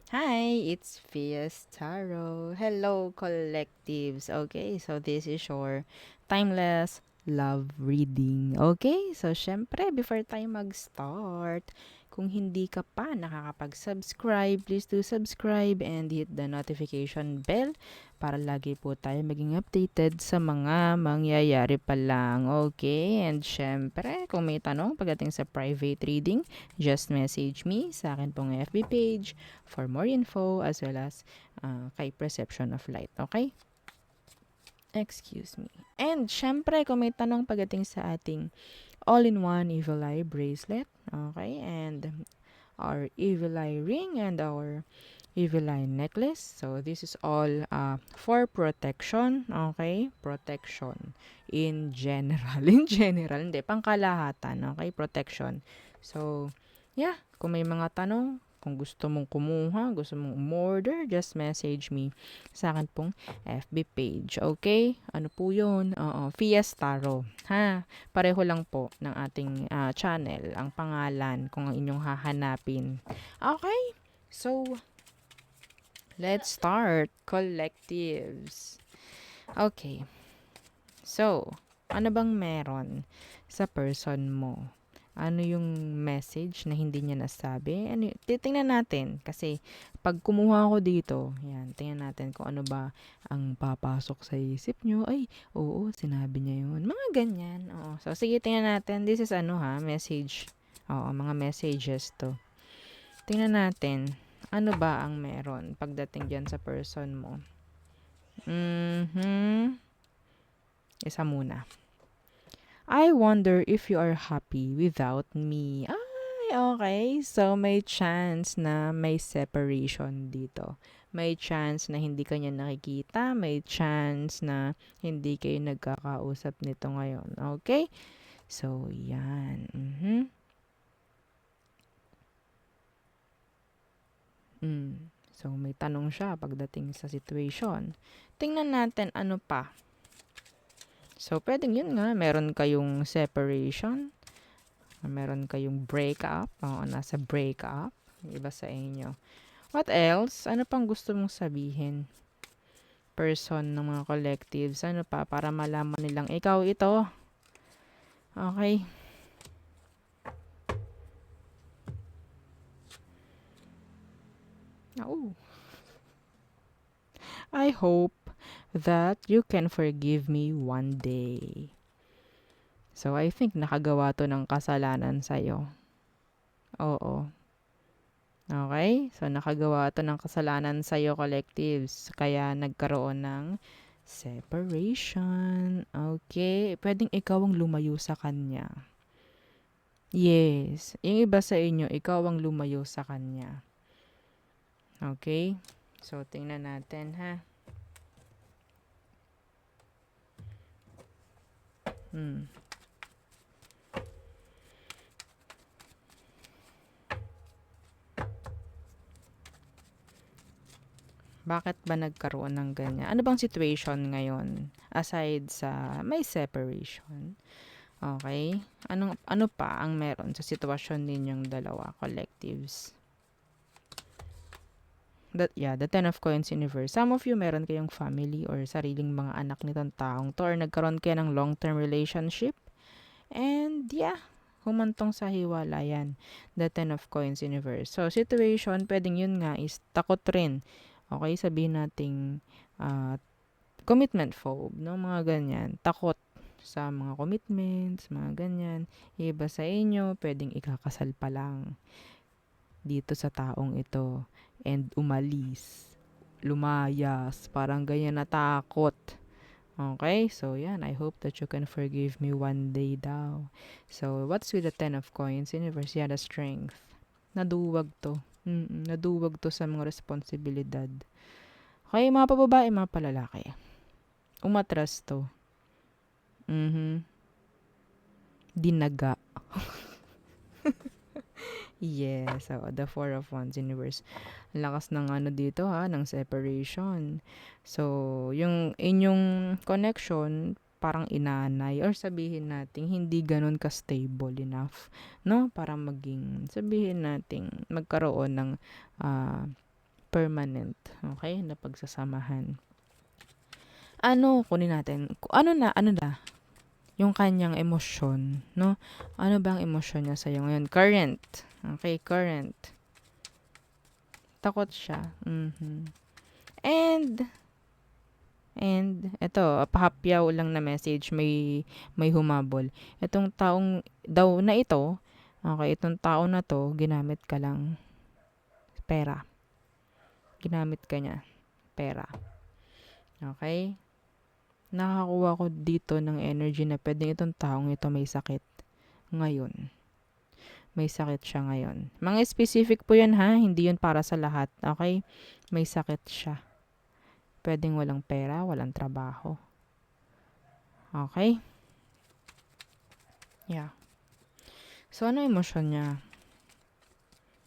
Hi, it's Fiestaro. Hello, collectives. Okay, so this is your timeless love reading. Okay, so syempre, before tayo mag-start, kung hindi ka pa nakakapag-subscribe, please do subscribe and hit the notification bell para lagi po tayo maging updated sa mga mangyayari pa lang. Okay, and syempre, kung may tanong pagdating sa private reading, just message me sa akin pong FB page for more info as well as kay Perception of Light. Okay? Excuse me. And syempre, kung may tanong pagdating sa ating all-in-one Evil Eye bracelet, okay, and our Evil Eye ring and our Evil Eye necklace. So, this is all for protection, okay? Protection in general. In general, hindi, pangkalahatan, okay? Protection. So, yeah, kung may mga tanong, kung gusto mong kumuha, gusto mong umorder, just message me sa akin pong FB page. Okay? Ano po yun? Oo, Fiestaro. Ha? Pareho lang po ng ating channel, ang pangalan, kung ang inyong hahanapin. Okay? So, let's start. Collectives. Okay. So, ano bang meron sa person mo? Ano yung message na hindi niya nasabi? Titingnan natin. Kasi, pag kumuha ko dito, yan, tingnan natin kung ano ba ang papasok sa isip nyo. Ay, oo, sinabi niya yun. Mga ganyan. Oo. So, sige, tingnan natin. This is message. Oo, mga messages to. Tingnan natin. Ano ba ang meron pagdating dyan sa person mo? Isa muna. I wonder if you are happy without me. Ay, okay. So, may chance na may separation dito. May chance na hindi kanya nakikita. May chance na hindi kayo nagkakausap nito ngayon. Okay? So, yan. So, may tanong siya pagdating sa situation. Tingnan natin ano pa. So, pwedeng yun nga, meron kayong separation, meron kayong breakup, nasa breakup, iba sa inyo. What else? Ano pang gusto mong sabihin? Person ng mga collectives, ano pa, para malaman nilang ikaw ito. Okay? Oh. I hope that you can forgive me one day. So, I think nakagawa to ng kasalanan sa'yo. Oo. Okay? So, nakagawa to ng kasalanan sa'yo, collectives. Kaya nagkaroon ng separation. Okay? Pwedeng ikaw ang lumayo sa kanya. Yes. Yung iba sa inyo, ikaw ang lumayo sa kanya. Okay? So, tingnan natin, ha? Bakit ba nagkaroon ng ganyan? Ano bang situation ngayon? Aside sa may separation. Okay? Ano pa ang meron sa sitwasyon ninyong dalawa, collectives? The Ten of Coins universe. Some of you, meron kayong family or sariling mga anak nitong taong to or nagkaroon kayo ng long-term relationship. And yeah, humantong sa hiwalayan. The Ten of Coins universe. So, situation, pwedeng yun nga is takot rin. Okay, sabihin nating commitment phobe, no? Mga ganyan. Takot sa mga commitments, mga ganyan. Iba sa inyo, pwedeng ikakasal pa lang dito sa taong ito and umalis, lumayas, parang ganyan, natakot. Okay, so yan, I hope that you can forgive me one day daw. So, what's with the Ten of Coins? Universe, yeah, the strength. Naduwag to. Naduwag to sa mga responsibilidad. Okay, mga pababae, mga palalaki. Umatras to. Dinaga. Yes, so the Four of Wands universe. Lakas ng dito ng separation. So, yung inyong connection parang inanay or sabihin natin hindi ganun ka-stable enough, no? Para maging, sabihin natin, magkaroon ng permanent. Okay? Na pagsasamahan. Ano, kunin natin. Ano na, yung kanyang emosyon, no? Ano ba ang emosyon niya sa'yo ngayon? Current. Okay, current. Takot siya. And, eto, pahapyaw lang na message, may humabol. Itong taong daw na ito, okay, itong tao na to, ginamit ka lang pera. Ginamit ka niya pera. Okay? Nakakuha ko dito ng energy na pwedeng itong taong ito may sakit ngayon. May sakit siya ngayon. Mga specific po yun ha, hindi yun para sa lahat. Okay? May sakit siya. Pwedeng walang pera, walang trabaho. Okay? Yeah. So, ano emosyon niya?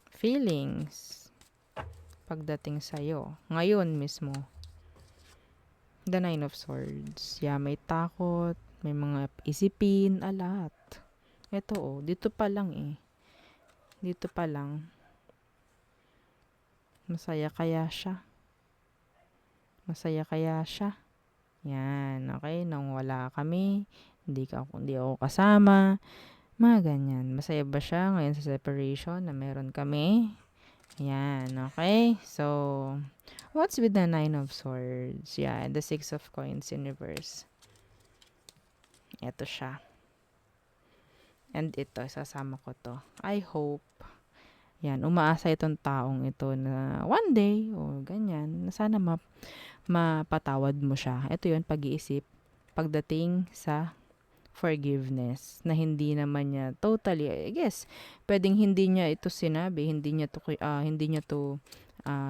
Feelings. Pagdating sa'yo. Ngayon mismo. The Nine of Swords. Yeah, may takot. May mga isipin. A lot. Ito dito pa lang Dito pa lang. Masaya kaya siya? Masaya kaya siya? Yan, okay? Nang wala kami, hindi ako kasama, mga ganyan. Masaya ba siya ngayon sa separation na meron kami? Yan, okay? So, what's with the Nine of Swords? Yeah, the Six of Coins in reverse. Ito siya. And ito, sasama ko to. I hope. Yan, umaasa itong taong ito na one day, o ganyan, na sana mapatawad mo siya. Ito yun, pag-iisip. Pagdating sa forgiveness, na hindi naman niya totally, I guess, pwedeng hindi niya ito sinabi, hindi niya to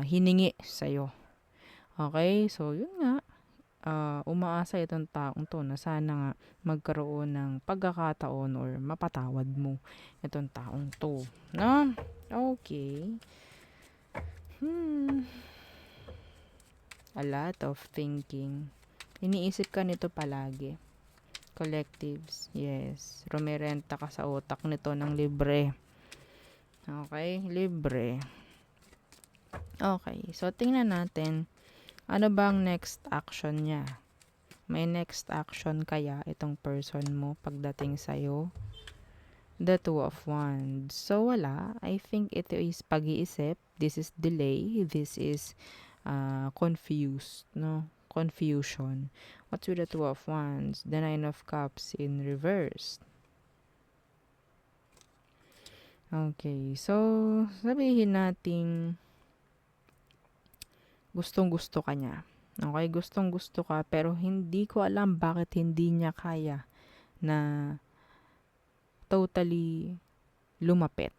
hiningi sa'yo. Okay? So, yun nga, umaasa itong taong to na sana nga magkaroon ng pagkakataon or mapatawad mo itong taong to. No? Okay. A lot of thinking. Iniisip ka nito palagi. Collectives. Yes. Rumerenta ka sa utak nito ng libre. Okay? Libre. Okay. So, tingnan natin. Ano bang next action niya? May next action kaya itong person mo pagdating sa'yo? The Two of Wands. So, wala. I think ito is pag-iisip. This is delay. This is confused, no? Confusion. What's with the Two of Wands? The Nine of Cups in reverse. Okay. So, sabihin nating gustong-gusto ka niya. Okay? Gustong-gusto ka pero hindi ko alam bakit hindi niya kaya na totally lumapit.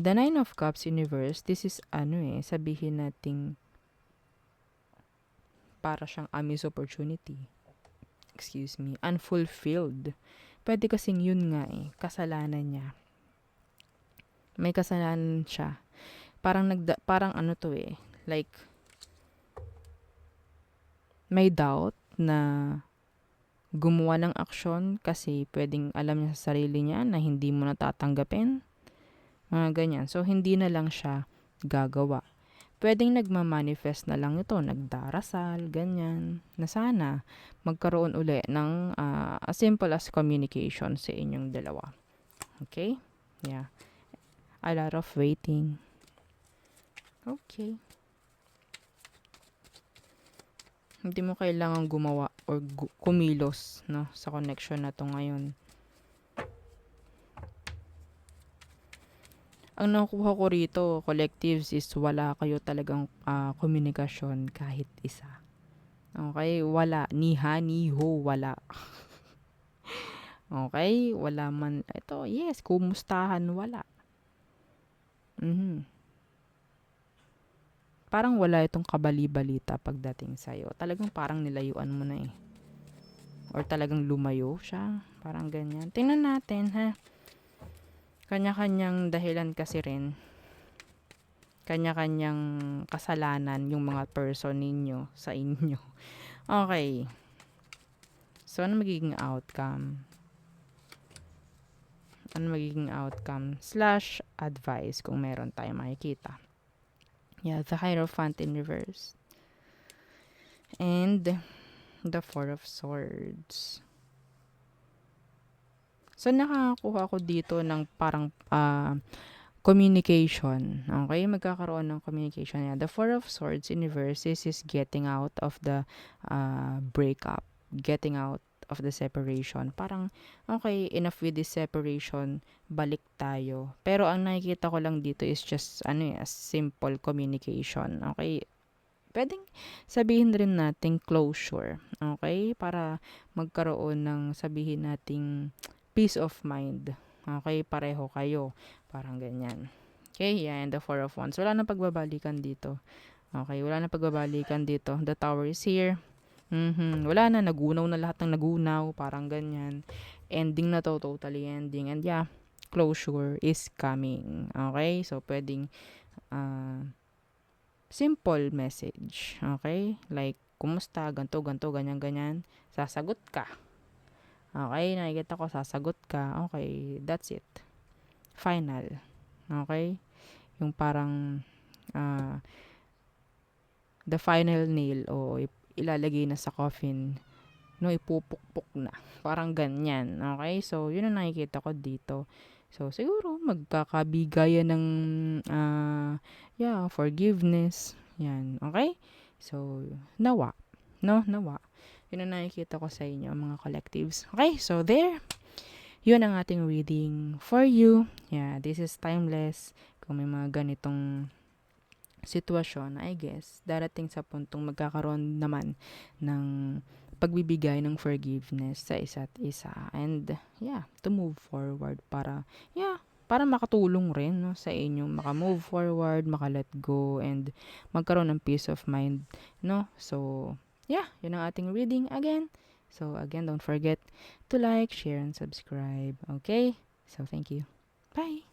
The Nine of Cups in reverse, this is sabihin nating para siyang missed opportunity. Excuse me. Unfulfilled. Pwede kasing yun nga kasalanan niya. May kasalanan siya. Parang like, may doubt na gumawa ng aksyon kasi pwedeng alam niya sa sarili niya na hindi mo natatanggapin. Mga ganyan. So, hindi na lang siya gagawa. Pwedeng nagmamanifest na lang ito, nagdarasal, ganyan, na sana magkaroon uli ng as simple as communication sa inyong dalawa. Okay? Yeah. A lot of waiting. Okay. Hindi mo kailangan gumawa or kumilos, no, sa connection na to ngayon. Ang nakuha ko rito, collectives, is wala kayo talagang komunikasyon kahit isa. Okay? Wala. Ni ha, ni ho, wala. Okay? Wala man. Ito, yes, kumustahan, wala. Parang wala itong kabali-balita pagdating sa'yo. Talagang parang nilayuan mo na Or talagang lumayo siya. Parang ganyan. Tingnan natin, ha. Kanya-kanyang dahilan kasi rin. Kanya-kanyang kasalanan yung mga person ninyo sa inyo. Okay. So, ano magiging outcome? Ano magiging outcome? / advice kung meron tayong makikita. Yeah, the Hierophant in reverse. And the Four of Swords. So, nakakakuha ko dito ng parang communication. Okay? Magkakaroon ng communication. Yeah. The Four of Swords in reverse is getting out of the breakup. Getting out of the separation. Parang, okay, enough with this separation. Balik tayo. Pero ang nakikita ko lang dito is just, a simple communication. Okay? Pwedeng sabihin rin nating closure. Okay? Para magkaroon ng sabihin nating peace of mind. Okay? Pareho kayo. Parang ganyan. Okay? Yeah, and the Four of Wands. Wala nang pagbabalikan dito. Okay? Wala nang pagbabalikan dito. The Tower is here. Wala na. Nagunaw na lahat ng nagunaw. Parang ganyan. Ending na to. Totally ending. And yeah, closure is coming. Okay? So, pwedeng simple message. Okay? Like, kumusta? Ganto, ganto, ganyan, ganyan. Sasagot ka. Okay? Nakikita ko, sasagot ka. Okay, that's it. Final. Okay? Yung parang the final nail o ilalagay na sa coffin, no, ipupukpok na. Parang ganyan. Okay? So, yun ang nakikita ko dito. So, siguro, magkakabigayan ng, forgiveness. Yan. Okay? So, nawa. No? Nawa. Yun ang nakikita ko sa inyo, mga collectives. Okay? So, there. Yun ang ating reading for you. Yeah, this is timeless. Kung may mga ganitong sitwasyon, I guess, darating sa puntong magkakaroon naman ng pagbibigay ng forgiveness sa isa't isa. And, yeah, to move forward para makatulong rin, no, sa inyo, maka-move forward, maka-let go, and magkaroon ng peace of mind, no? So, yeah, yun ang ating reading again. So, again, don't forget to like, share, and subscribe. Okay? So, thank you. Bye!